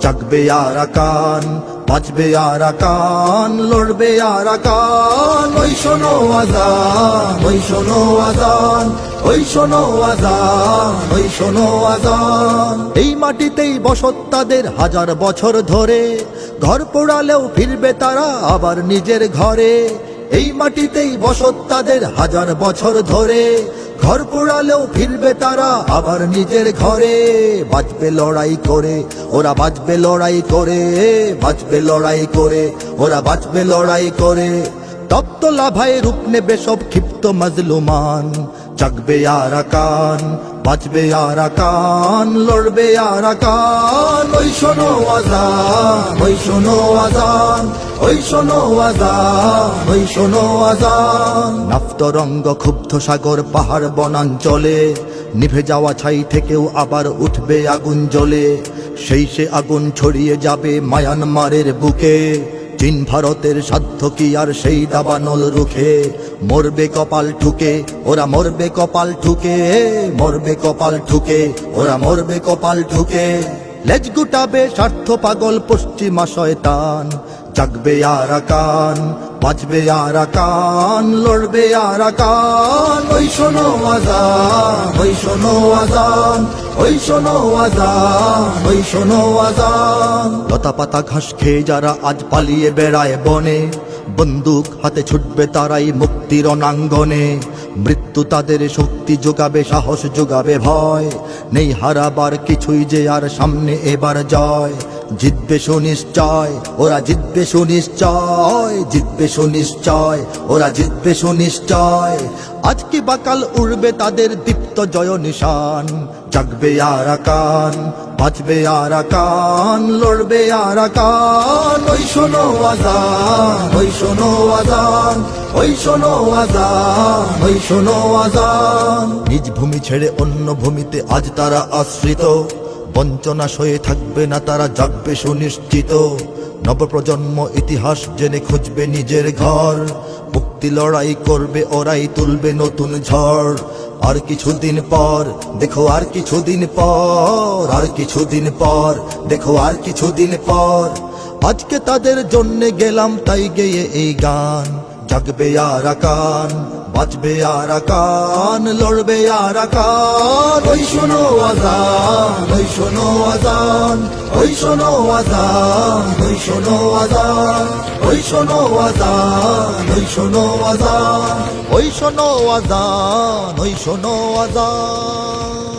জাগবে আরাকান, বাজবে আরাকান, লড়বে আরাকান। ওই শোনো আযান, ওই শোনো আযান, ওই শোনো আযান, ওই শোনো আযান। এই মাটিতেই বসত তাদের হাজার বছর ধরে, ঘর পোড়ালেও ফিরবে তারা আবার নিজের ঘরে। এই মাটিতেই বসত তাদের হাজার বছর ধরে, ঘর পোড়ালেও ফিরবে তারা আবার নিজের ঘরে। বাঁচবে লড়াই করে, ওরা বাঁচবে লড়াই করে, বাঁচবে লড়াই করে, ওরা বাঁচবে লড়াই করে। তপ্ত লাভায় রূপ নেবে সব ক্ষিপ্ত মাজলুমান। জাগবে আরাকান, বাঁচবে আরাকান, লড়বে আরাকান। ওই শোনো আযান, ওই শোনো আযান, ওই শোনো আযান, ওই শোনো আযান। নাফতরঙ্গ ক্ষুব্ধ সাগর পাহাড় বনাঞ্চলে, নিভে যাওয়া ছাই থেকেও আবার উঠবে আগুন জ্বলে। সেই সে আগুন ছড়িয়ে যাবে মায়ানমারের বুকে। চীন ভারতের সাধ্য কি আর সেই দাবানল রুখে? মরবে কপাল ঠুকে, ওরা মরবে কপাল ঠুকে, মরবে কপাল ঠুকে, ওরা মরবে কপাল ঠুকে। লেজ গুটাবে স্বার্থ পাগল পশ্চিমা শয়তান। জাগবে আরাকান, বাঁচবে আরাকান, লড়বে আরাকান। ওই শোনো আযান, ওই শোনো আযান, ওই শোনো আযান, ওই শোনো আযান। লতা পাতা ঘাস খেয়ে যারা আজ পালিয়ে বেড়ায় বনে, বন্দুক হাতে ছুটবে তারাই মুক্তির রণাঙ্গনে। মৃত্যু তাদের শক্তি যোগাবে, সাহস যোগাবে ভয়। নেই হারাবার কিছুই যে আর, সামনে এবার জয়। জিতবে সুনিশ্চয়, ওরা জিতবে সুনিশ্চয়, জিতবে সুনিশ্চয়, ওরা জিতবে সুনিশ্চয়। আজকে বাকাল উড়বে তাদের দীপ্ত জয় নিশান। জাগবে আরাকান, বাঁচবে আরাকান, লড়বে আরাকান। ওই শোনো আযান, ওই শোনো আযান, ওই শোনো আযান, ওই শোনো আযান। নিজ ভূমি ছেড়ে অন্য ভূমিতে আজ তারা আশ্রিত, বঞ্চনা সয়ে থাকবে না তারা, জাগবে সুনিশ্চিত। নবপ্রজন্ম ইতিহাস জেনে খুঁজবে নিজের ঘর। মুক্তি লড়াই করবে ওরাই, তুলবে নতুন ঝড়। আর কিছুদিন পর দেখো, আর কিছুদিন পর, আর কিছুদিন পর দেখো, আর কিছুদিন পর। আজকে তাদের জন্য গেলাম তাই গেয়ে এই গান। জাগবে আরাকান, বাঁচবে আরাকান, লড়বে আরাকান। ওই শোনো আযান, ওই শোনো আযান, ওই শোনো আযান, ওই শোনো আযান, ওই শোনো আযান, ওই শোনো আযান, ওই শোনো আযান, ওই শোনো আযান।